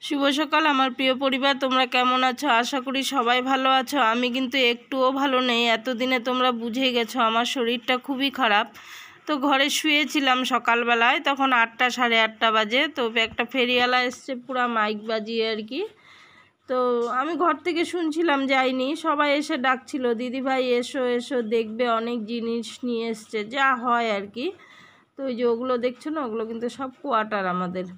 শুভ সকাল আমার প্রিয় পরিবার, তোমরা কেমন আছো? আশা করি সবাই ভালো আছো। আমি কিন্তু একটুও ভালো নেই। এতদিনে তোমরা বুঝেই গেছো আমার শরীরটা খুবই খারাপ। তো ঘরে শুয়েছিলাম সকালবেলায়, তখন 8টা সাড়ে 8টা বাজে। তো একটা ফেরিওয়ালা এসছে পুরা মাইক বাজিয়ে আর কি। তো আমি ঘর থেকে শুনছিলাম, যাইনি। সবাই এসে ডাকছিল, দিদি ভাই এসো এসো, দেখবে অনেক জিনিস নিয়ে এসছে, যা হয় আর কি। তো ওই যে ওগুলো দেখছো না, ওগুলো কিন্তু সব কোয়ার্টার আমাদের।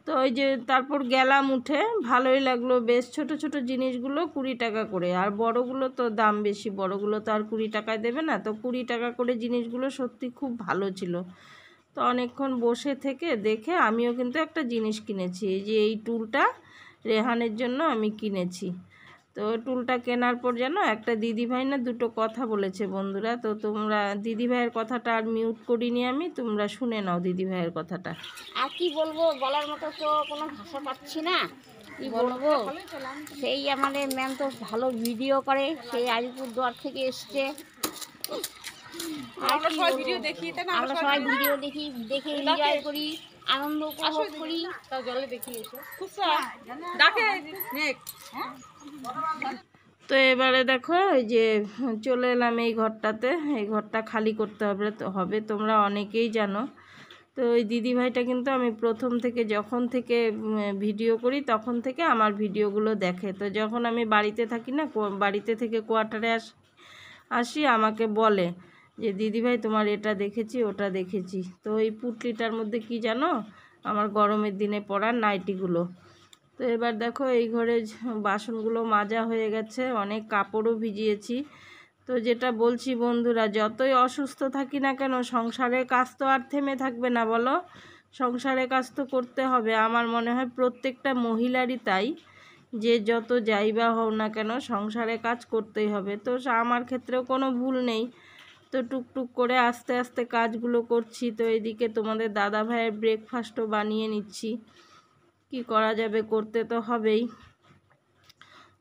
তো ওই যে তারপর গেলাম উঠে, ভালোই লাগলো। বেশ ছোট ছোট জিনিসগুলো 20 টাকা করে, আর বড়গুলো তো দাম বেশি, বড়গুলো তো আর 20 টাকায় দেবে না। তো 20 টাকা করে জিনিসগুলো সত্যি খুব ভালো ছিল। তো অনেকক্ষণ বসে থেকে দেখে আমিও কিন্তু একটা জিনিস কিনেছি। এই যে এই টুলটা রেহানের জন্য আমি কিনেছি। তো টুলটা কেনার পর যেন একটা দিদিভাই না দুটো কথা বলেছে বন্ধুরা। তো তোমরা দিদিভাইয়ের কথাটা আর মিউট করিনি আমি, তোমরা শুনে নাও দিদিভাইয়ের কথাটা। আর কি বলবো, বলার মতো তো কোনো ভাষা পাচ্ছি না। কি বলবো, সেই আমাদের ম্যাম তো ভালো ভিডিও করে, সেই আলিপুরদুয়ার থেকে এসছে। আমরা সবাই ভিডিও দেখি, দেখে এনজয় করি, আনন্দ উপভোগ করি। জলে দেখি এসে তো এবারে দেখো, এই যে চলে এলাম এই ঘরটাতে। এই ঘরটা খালি করতে হবে তোমরা অনেকেই জানো। তো ওই দিদিভাইটা কিন্তু আমি প্রথম থেকে, যখন থেকে ভিডিও করি তখন থেকে আমার ভিডিওগুলো দেখে। তো যখন আমি বাড়িতে থাকি না, বাড়িতে থেকে কোয়ার্টারে আসি, আমাকে বলে যে দিদিভাই তোমার এটা দেখেছি ওটা দেখেছি। তো এই পুটলিটার মধ্যে কি জানো, আমার গরমের দিনে পরার নাইটিগুলো। তো এবার দেখো এই ঘরে বাসনগুলো মাজা হয়ে গেছে, অনেক কাপড়ও ভিজিয়েছি। তো যেটা বলছি বন্ধুরা, যতই অসুস্থ থাকি না কেন, সংসারের কাজ তো আর থেমে থাকবে না বলো। সংসারের কাজ তো করতে হবে। আমার মনে হয় প্রত্যেকটা মহিলারই তাই, যে যত যাই বা হও না কেন সংসারে কাজ করতেই হবে। তো আমার ক্ষেত্রেও কোনো ভুল নেই। তো টুকটুক করে আস্তে আস্তে কাজগুলো করছি। তো এদিকে তোমাদের দাদা ভাইয়ের ব্রেকফাস্টও বানিয়ে নিচ্ছি। কি করা যাবে, করতে তো হবেই।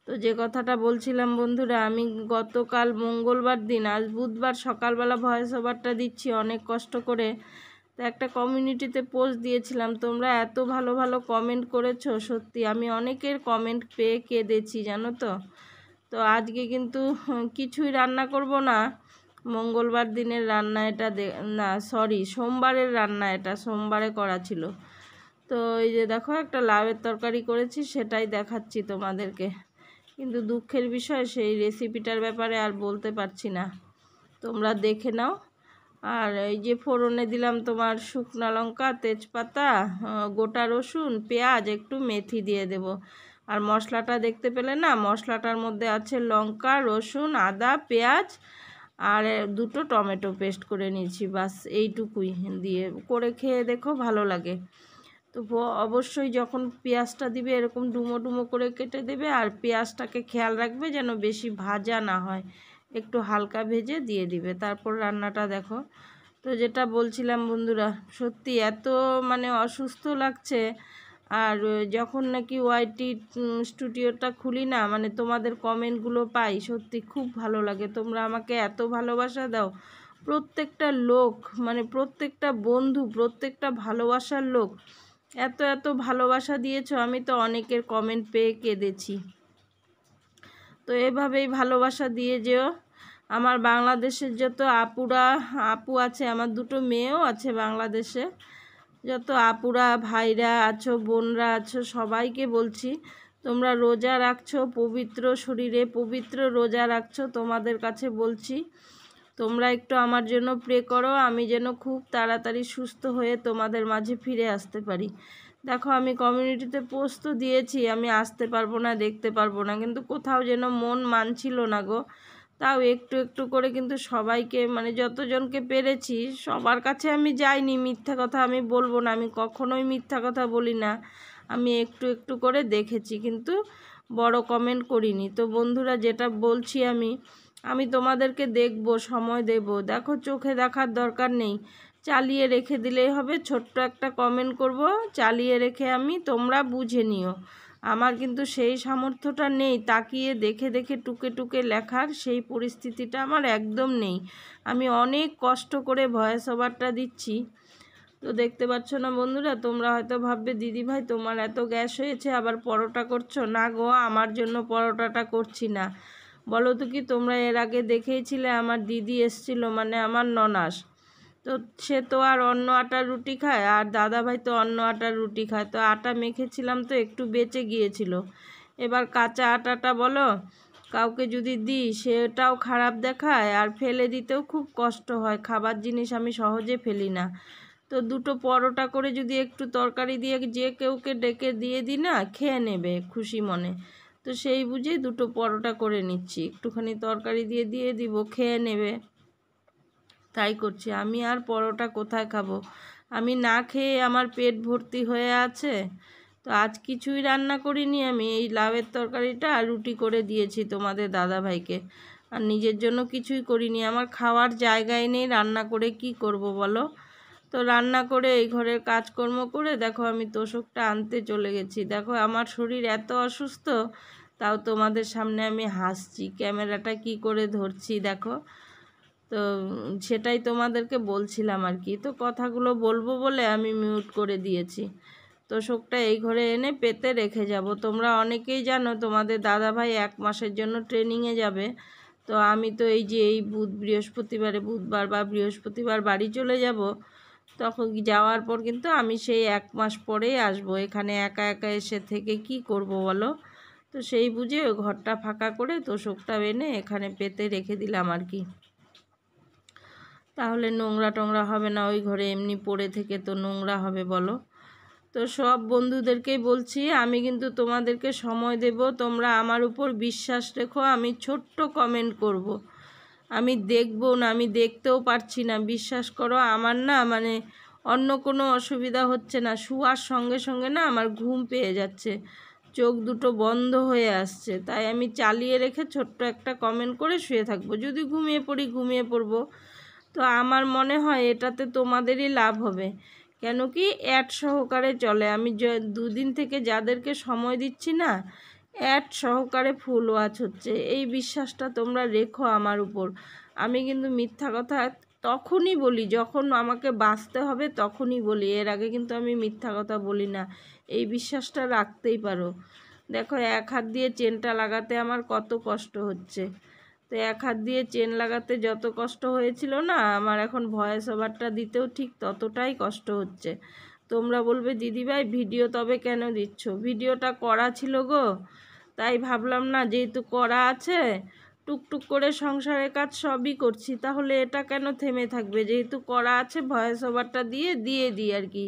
তো যে কথাটা বলছিলাম বন্ধুরা, আমি গতকাল মঙ্গলবার দিন, আজ বুধবার সকালবেলা ভয়েস ওভারটা দিচ্ছি অনেক কষ্ট করে। তো একটা কমিউনিটিতে পোস্ট দিয়েছিলাম, তোমরা এত ভালো ভালো কমেন্ট করেছো, সত্যি আমি অনেকের কমেন্ট পেয়ে কেঁদেছি জানো তো। তো আজকে কিন্তু কিছুই রান্না করব না, মঙ্গলবার দিনের রান্না এটা, না সরি সোমবারের রান্না, এটা সোমবারে করা ছিল। তো এই যে দেখো একটা লাউয়ের তরকারি করেছি, সেটাই দেখাচ্ছি তোমাদেরকে। কিন্তু দুঃখের বিষয়, সেই রেসিপিটার ব্যাপারে আর বলতে পারছি না, তোমরা দেখে নাও। আর এই যে ফোড়নে দিলাম তোমার শুকনো লঙ্কা, তেজপাতা, গোটা রসুন, পেঁয়াজ, একটু মেথি দিয়ে দেব। আর মশলাটা দেখতে পেলে না, মশলাটার মধ্যে আছে লঙ্কা, রসুন, আদা, পেঁয়াজ আর দুটো টমেটো পেস্ট করে নিয়েছি, বাস এইটুকুই দিয়ে করে খেয়ে দেখো, ভালো লাগে। তো অবশ্যই যখন পেঁয়াজটা দিবে এরকম ডুমো ডুমো করে কেটে দেবে, আর পেঁয়াজটাকে খেয়াল রাখবে যেন বেশি ভাজা না হয়, একটু হালকা ভেজে দিয়ে দিবে, তারপর রান্নাটা দেখো। তো যেটা বলছিলাম বন্ধুরা, সত্যি এত মানে অসুস্থ লাগছে। আর যখন নাকি ওয়াইটি স্টুডিওটা খুলি না, মানে তোমাদের কমেন্টগুলো পাই, সত্যি খুব ভালো লাগে। তোমরা আমাকে এত ভালোবাসা দাও, প্রত্যেকটা লোক, মানে প্রত্যেকটা বন্ধু, প্রত্যেকটা ভালোবাসার লোক এত এত ভালোবাসা দিয়েছো, আমি তো অনেকের কমেন্ট পেয়ে কেঁদেছি। তো এভাবেই ভালোবাসা দিয়ে যেও। আমার বাংলাদেশের যত আপু আছে, আমার দুটো মেয়েও আছে বাংলাদেশে, যত আপুরা ভাইরা আছো, বোনরা আছো, সবাইকে বলছি তোমরা রোজা রাখছো, পবিত্র শরীরে পবিত্র রোজা রাখছো, তোমাদের কাছে বলছি তোমরা একটু আমার জন্য প্রে করো, আমি যেন খুব তাড়াতাড়ি সুস্থ হয়ে তোমাদের মাঝে ফিরে আসতে পারি। দেখো আমি কমিউনিটিতে পোস্ট তো দিয়েছি, আমি আসতে পারবো না, দেখতে পারবো না, কিন্তু কোথাও যেন মন মানছিল না গো। তাও একটু একটু করে কিন্তু সবাইকে, মানে যতজনকে পেরেছি সবার কাছে আমি যাইনি, মিথ্যা কথা আমি বলবো না, আমি কখনোই মিথ্যা কথা বলি না। আমি একটু একটু করে দেখেছি, কিন্তু বড় কমেন্ট করিনি। তো বন্ধুরা যেটা বলছি, আমি তোমাদেরকে দেখব, সময় দেব। দেখো চোখে দেখার দরকার নেই, চালিয়ে রেখে দিলেই হবে। ছোট্ট একটা কমেন্ট করব, চালিয়ে রেখে তোমরা বুঝে নিও। আমার কিন্তু সেই সামর্থ্যটা নেই, তাকিয়ে দেখে দেখে টুকে টুকে লেখার সেই পরিস্থিতিটা আমার একদম নেই। আমি অনেক কষ্ট করে ভয়েস ওভারটা দিচ্ছি। তো তো দেখতে পাচ্ছ না বন্ধুরা, তোমরা হয়তো ভাববে দিদিভাই তোমার এত গ্যাস হয়েছে আবার পরোটা করছো। না গো, আমার জন্য পরোটাটা করছি না। বলো তো কি, তোমরা এর আগে দেখেইছিলে আমার দিদি এসছিল, মানে আমার ননাস। তো সে তো আর অন্য আটার রুটি খায়, আর দাদাভাই তো অন্য আটার রুটি খায়। তো আটা মেখেছিলাম তো একটু বেঁচে গিয়েছিল। এবার কাঁচা আটাটা বলো কাউকে যদি দিই সেটাও খারাপ দেখায়, আর ফেলে দিতেও খুব কষ্ট হয়। খাবার জিনিস আমি সহজে ফেলি না। তো দুটো পরোটা করে যদি একটু তরকারি দিয়ে যে কেউকে ডেকে দিয়ে দিই না, খেয়ে নেবে খুশি মনে। তো সেই বুঝে দুটো পরোটা করে নিচ্ছি, একটুখানি তরকারি দিয়ে দিয়ে দিব, খেয়ে নেবে। তাই করছি। আমি আর পরোটা কোথায় খাবো? আমি না খেয়ে আমার পেট ভর্তি হয়ে আছে। তো আজ কিছুই রান্না করিনি, আমি এই লাউয়ের তরকারিটা আর রুটি করে দিয়েছি তোমাদের দাদাভাইকে। আর নিজের জন্য কিছুই করিনি, আমার খাওয়ার জায়গায় নেই, রান্না করে কি করব বলো। তো রান্না করে এই ঘরের কাজকর্ম করে দেখো আমি তোষকটা আনতে চলে গেছি। দেখো আমার শরীর এত অসুস্থ, তাও তোমাদের সামনে আমি হাসছি, ক্যামেরাটা কি করে ধরছি দেখো। তো সেটাই তোমাদেরকে বলছিলাম আর কি। তো কথাগুলো বলবো বলে আমি মিউট করে দিয়েছি। তোষকটা এই ঘরে এনে পেতে রেখে যাব। তোমরা অনেকেই জানো তোমাদের দাদাভাই 1 মাসের জন্য ট্রেনিংয়ে যাবে। তো আমি তো এই যে এই বুধবার বা বৃহস্পতিবার বাড়ি চলে যাব। তখন যাওয়ার পর কিন্তু আমি সেই 1 মাস পরেই আসবো। এখানে একা একা এসে থেকে কি করব বলো। তো সেই বুঝে ওই ঘরটা ফাঁকা করে তোষকটা এনে এখানে পেতে রেখে দিলাম আর কি। তাহলে নোংরা টোংরা হবে না, ওই ঘরে এমনি পড়ে থেকে তো নোংরা হবে বলো। তো সব বন্ধুদেরকেই বলছি, আমি কিন্তু তোমাদেরকে সময় দেব, তোমরা আমার উপর বিশ্বাস রেখো। আমি ছোট্ট কমেন্ট করব, আমি দেখবো না, আমি দেখতেও পারছি না, বিশ্বাস করো। আমার না মানে অন্য কোনো অসুবিধা হচ্ছে না, শোয়ার সঙ্গে সঙ্গে না আমার ঘুম পেয়ে যাচ্ছে, চোখ দুটো বন্ধ হয়ে আসছে। তাই আমি চালিয়ে রেখে ছোট্ট একটা কমেন্ট করে শুয়ে থাকবো। যদি ঘুমিয়ে পড়ি ঘুমিয়ে পড়বো। তো আমার মনে হয় এটাতে তোমাদেরই লাভ হবে। কেন কি অ্যাড সহকারে চলে। আমি 2 দিন থেকে যাদেরকে সময় দিচ্ছি না, অ্যাড সহকারে ফুল ওয়াচ হচ্ছে। এই বিশ্বাসটা তোমরা রেখো আমার উপর। আমি কিন্তু মিথ্যা কথা তখনই বলি যখন আমাকে বাঁচতে হবে, তখনই বলি। এর আগে কিন্তু আমি মিথ্যা কথা বলি না, এই বিশ্বাসটা রাখতেই পারো। দেখো 1 হাত দিয়ে চেনটা লাগাতে আমার কত কষ্ট হচ্ছে। তো 1 হাত দিয়ে চেন লাগাতে যত কষ্ট হয়েছিল না, আমার এখন ভয়েস ওভারটা দিতেও ঠিক ততটাই কষ্ট হচ্ছে। তোমরা বলবে দিদিভাই ভিডিও তবে কেন দিচ্ছ? ভিডিওটা করা ছিল গো, তাই ভাবলাম না যেহেতু করা আছে, টুকটুক করে সংসারের কাজ সবই করছি, তাহলে এটা কেন থেমে থাকবে? যেহেতু করা আছে ভয়েস ওভারটা দিয়ে দিই আর কি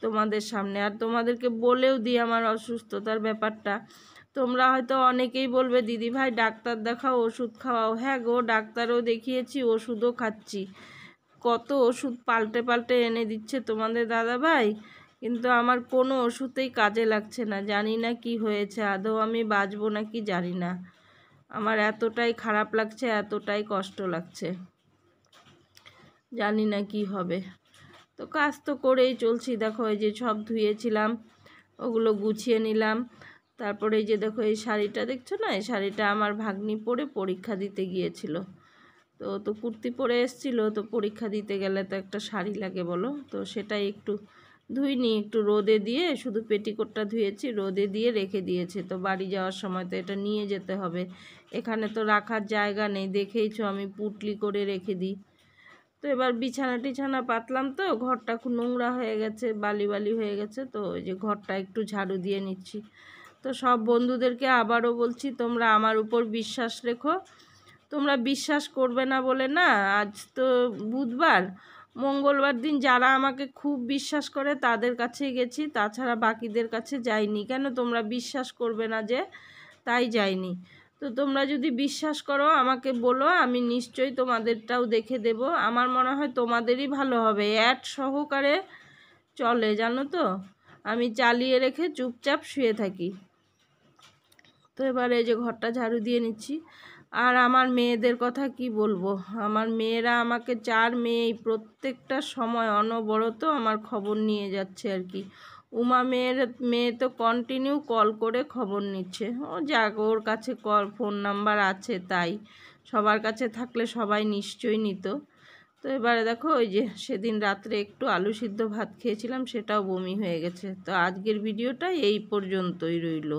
তোমাদের সামনে। আর তোমাদেরকে বলেও দিই আমার অসুস্থতার ব্যাপারটা। তোমরা হয়তো অনেকেই বলবে দিদিভাই ডাক্তার দেখাও, ওষুধ খাওয়াও। হ্যাঁ গো, ডাক্তারও দেখিয়েছি, ওষুধও খাচ্ছি। কত ওষুধ পাল্টে পাল্টে এনে দিচ্ছে তোমাদের দাদাভাই, কিন্তু আমার কোনো ওষুধেই কাজে লাগছে না। জানি না কি হয়েছে, আদৌ আমি বাঁচবো নাকি জানি না। আমার এতটাই খারাপ লাগছে, এতটাই কষ্ট লাগছে, জানি না কি হবে। তো কাজ তো করেই চলছি। দেখো এই যে সব ধুয়েছিলাম, ওগুলো গুছিয়ে নিলাম। তারপরে এই যে দেখো এই শাড়িটা দেখছো না, এই শাড়িটা আমার ভাগ্নি পরে পরীক্ষা দিতে গিয়েছিল। তো কুর্তি পরে এসেছিলো, তো পরীক্ষা দিতে গেলে তো একটা শাড়ি লাগে বলো। তো সেটাই একটু ধুইনি, একটু রোদে দিয়ে, শুধু পেটিকোটটা ধুয়েছি, রোদে দিয়ে রেখে দিয়েছে। তো বাড়ি যাওয়ার সময় তো এটা নিয়ে যেতে হবে, এখানে তো রাখার জায়গা নেই, দেখেইছো আমি পুটলি করে রেখে দিই। তো এবার বিছানা টিছানা পাতলাম, তো ঘরটা খুব নোংরা হয়ে গেছে, বালি বালি হয়ে গেছে। তো ওই যে ঘরটা একটু ঝাড়ু দিয়ে নিচ্ছি। তো সব বন্ধুদেরকে আবারও বলছি, তোমরা আমার উপর বিশ্বাস রেখো। তোমরা বিশ্বাস করবে না বলে না, আজ তো বুধবার, মঙ্গলবার দিন যারা আমাকে খুব বিশ্বাস করে তাদের কাছেই গেছি, তাছাড়া বাকিদের কাছে যাইনি। কেন তোমরা বিশ্বাস করবে না যে, তাই যাইনি। তো তোমরা যদি বিশ্বাস করো আমাকে বলো, আমি নিশ্চয়ই তোমাদেরটাও দেখে দেব। আমার মনে হয় তোমাদেরই ভালো হবে, অ্যাড সহকারে চলে জানো তো। আমি চালিয়ে রেখে চুপচাপ শুয়ে থাকি। তো এবার এই যে ঘরটা ঝাড়ু দিয়ে নিচ্ছি। আর আমার মেয়েদের কথা কি বলবো, আমার মেয়েরা আমাকে 4 মেয়ে প্রত্যেকটা সময় অনবরত আমার খবর নিয়ে যাচ্ছে আর কি। উমা মেয়ে তো কন্টিনিউ কল করে খবর নিচ্ছে। ও যাক, ওর কাছে ফোন নাম্বার আছে, তাই সবার কাছে থাকলে সবাই নিশ্চয়ই নিত। তো এবারে দেখো ওই যে সেদিন রাত্রে একটু আলু সিদ্ধ ভাত খেয়েছিলাম, সেটাও বমি হয়ে গেছে। তো আজকের ভিডিওটা এই পর্যন্তই রইলো।